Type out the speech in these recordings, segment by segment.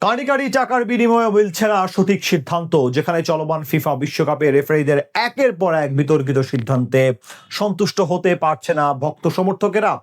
কাঁড়ি কাঁড়ি টাকার বিনিময়ে মিলছে না সঠিক সিদ্ধান্ত, যেখানে চলমান ফিফা বিশ্বকাপে রেফারিদের একের পর এক বিতর্কিত সিদ্ধান্তে সন্তুষ্ট হতে পারছে না ভক্ত সমর্থকেরা।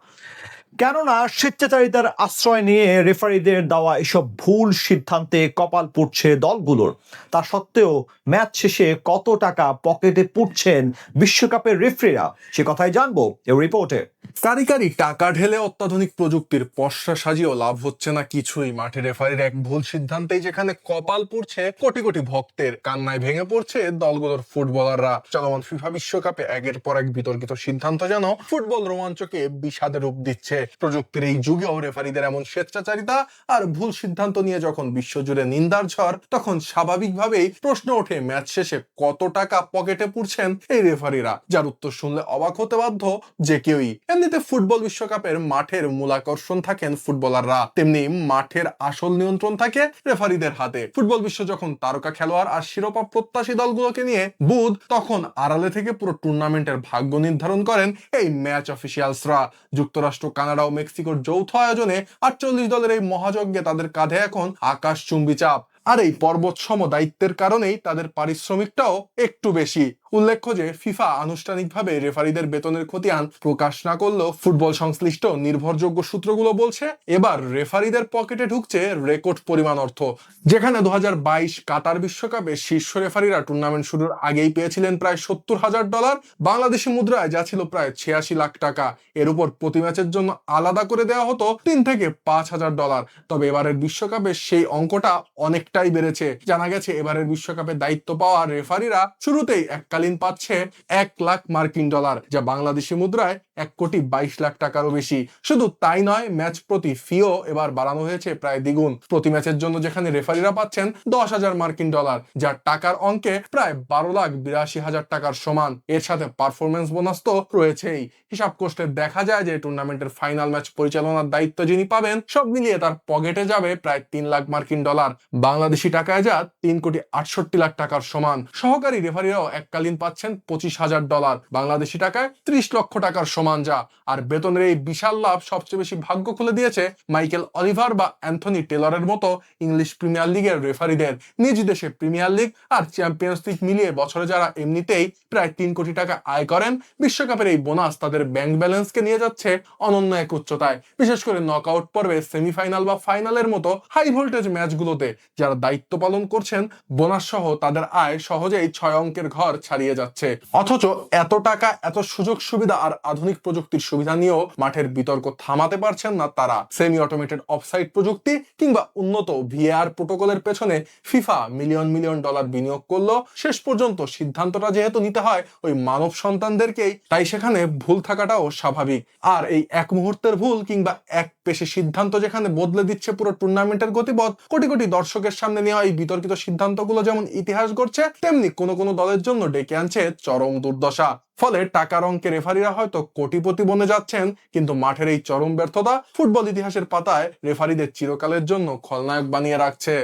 কেননা স্বেচ্ছাচারিতার আশ্রয় নিয়ে রেফারিদের দেওয়া এসব ভুল সিদ্ধান্তে কপাল পুড়ছে দলগুলোর। তা সত্ত্বেও ম্যাচ শেষে কত টাকা পকেটে পুড়ছেন বিশ্বকাপের রেফারিরা, সে কথাই জানবো এই রিপোর্টে। কারি কারি টাকা ঢেলে অত্যাধুনিক প্রযুক্তির পসরা সাজিয়েও লাভ হচ্ছে না কিছুই। মাঠে রেফারির এক ভুল সিদ্ধান্তেই যেখানে কপাল পুড়ছে কোটি কোটি ভক্তের, কান্নায় ভেঙে পড়ছে দলগুলোর ফুটবলাররা। চলমান ফিফা বিশ্বকাপে একের পর এক বিতর্কিত সিদ্ধান্ত যেন ফুটবল রোমাঞ্চকে বিষাদে রূপ দিচ্ছে। প্রযুক্তির এই যুগেও রেফারিদের এমন স্বেচ্ছাচারিতা আর ভুল সিদ্ধান্ত নিয়ে যখন বিশ্বজুড়ে নিন্দার ঝড়, তখন স্বাভাবিকভাবেই প্রশ্ন ওঠে ম্যাচ শেষে কত টাকা পকেটে পুড়ছেন এই রেফারিরা, যার উত্তর শুনলে অবাক হতে বাধ্য যে কেউই। এমনিতে ফুটবল বিশ্বকাপের মাঠের মূল আকর্ষণ থাকেন ফুটবলাররা, তেমনি মাঠের আসল নিয়ন্ত্রণ থাকে রেফারিদের হাতে। ফুটবল বিশ্ব যখন তারকা খেলোয়াড় আর শিরোপা প্রত্যাশী দলগুলোকে নিয়ে বুধ, তখন আড়ালে থেকে পুরো টুর্নামেন্টের ভাগ্য নির্ধারণ করেন এই ম্যাচ অফিসিয়ালসরা। যুক্তরাষ্ট্র, কানাডা ও মেক্সিকোর যৌথ আয়োজনে 48 দলের এই মহাযজ্ঞে তাদের কাঁধে এখন আকাশচুম্বী চাপ। আর এই পর্বত সম দায়িত্বের কারণেই তাদের পারিশ্রমিকটাও একটু বেশি। উল্লেখ্য যে ফিফা আনুষ্ঠানিকভাবে রেফারিদের বেতনের খতিয়ান প্রকাশ না করলেও ফুটবল সংশ্লিষ্ট নির্ভরযোগ্য সূত্রগুলো বলছে এবার রেফারিদের পকেটে ঢুকছে রেকর্ড পরিমাণ অর্থ। যেখানে 2022 কাতার বিশ্বকাপে শীর্ষ রেফারিরা টুর্নামেন্ট শুরুর আগেই পেয়েছিলেন প্রায় $70,000, বাংলাদেশি মুদ্রায় যা ছিল প্রায় 86 লাখ টাকা। এর উপর প্রতি ম্যাচের জন্য আলাদা করে দেওয়া হতো $3 থেকে $5,000। তবে এবারের বিশ্বকাপে সেই অঙ্কটা অনেকটাই বেড়েছে। জানা গেছে এবারের বিশ্বকাপে দায়িত্ব পাওয়া রেফারিরা শুরুতেই এককালীন পাচ্ছে $1,00,000, যা বাংলাদেশি মুদ্রায় 1,22,00,000 টাকারও বেশি। শুধু তাই নয়, ম্যাচ প্রতি ফিও এবার বাড়ানো হয়েছে প্রায় দ্বিগুণ। প্রতি ম্যাচের জন্য যেখানে রেফারিরা পাচ্ছেন $10,000, যা টাকার অঙ্কে প্রায় 12,82,000 টাকার সমান। এর সাথে পারফরমেন্স বোনাস তো রয়েছেই। হিসাব করতে দেখা যায় যে টুর্নামেন্টের ফাইনাল ম্যাচ পরিচালনার দায়িত্ব যিনি পাবেন, সব মিলিয়ে তার পকেটে যাবে প্রায় $3,00,000, বাংলাদেশি টাকায় যা $3,68,00,000 টাকার সমান। সহকারী রেফারিরাও এককালীন পাচ্ছেন $25,000, বাংলাদেশি টাকায় 30 লক্ষ টাকার সমান যা। আর বেতনের এই বিশাল লাভ সবচেয়ে বেশি ভাগ্য খুলে দিয়েছে মাইকেল অলিভার বা অ্যান্থনি টেলরের মতো ইংলিশ প্রিমিয়ার লিগের রেফারিদের। নিজ দেশে প্রিমিয়ার লিগ আর চ্যাম্পিয়ন্স লিগ মিলিয়ে বছরে যারা এমনিতেই প্রায় 3 কোটি টাকা আয় করেন, বিশ্বকাপের এই বোনাস তাদের ব্যাংক ব্যালেন্সকে নিয়ে যাচ্ছে অনন্য এক উচ্চতায়। বিশেষ করে নকআউট পর্বে, সেমিফাইনাল বা ফাইনালের মতো হাই ভোল্টেজ ম্যাচগুলোতে যারা দায়িত্ব পালন করছেন, বোনাস সহ তাদের আয় সহজেই 6 অঙ্কের ঘর ছাড়িয়ে যাচ্ছে। অথচ এত টাকা, এত সুযোগ সুবিধা আর আধুনিক প্রযুক্তির সুবিধা নিয়েও মাঠের বিতর্ক থামাতে পারছেন না তারা। সেমি অটোমেটেড অফসাইড প্রযুক্তি কিংবা উন্নত ভিএআর প্রোটোকলের পেছনে ফিফা মিলিয়ন মিলিয়ন ডলার বিনিয়োগ করলো, শেষ পর্যন্ত সিদ্ধান্তটা যেহেতু নিতে হয় ওই মানব সন্তানদেরকেই, তাই সেখানে ভুল থাকাটাও স্বাভাবিক। আর এই এক মুহূর্তের ভুল কিংবা এক পেশে সিদ্ধান্ত যেখানে বদলে দিচ্ছে পুরো টুর্নামেন্টের গতিপথ, কোটি কোটি দর্শকের সামনে নেওয়া এই বিতর্কিত সিদ্ধান্তগুলো যেমন ইতিহাস গড়ছে, তেমনি কোনো কোনো দলের জন্য ডেকে আনছে চরম দুর্দশা। ফলে টাকার অঙ্কে রেফারিরা হয়তো কোটিপতি বনে যাচ্ছেন, কিন্তু মাঠের এই চরম ব্যর্থতা ফুটবল ইতিহাসের পাতায় রেফারিদের চিরকালের জন্য খলনায়ক বানিয়ে রাখছে।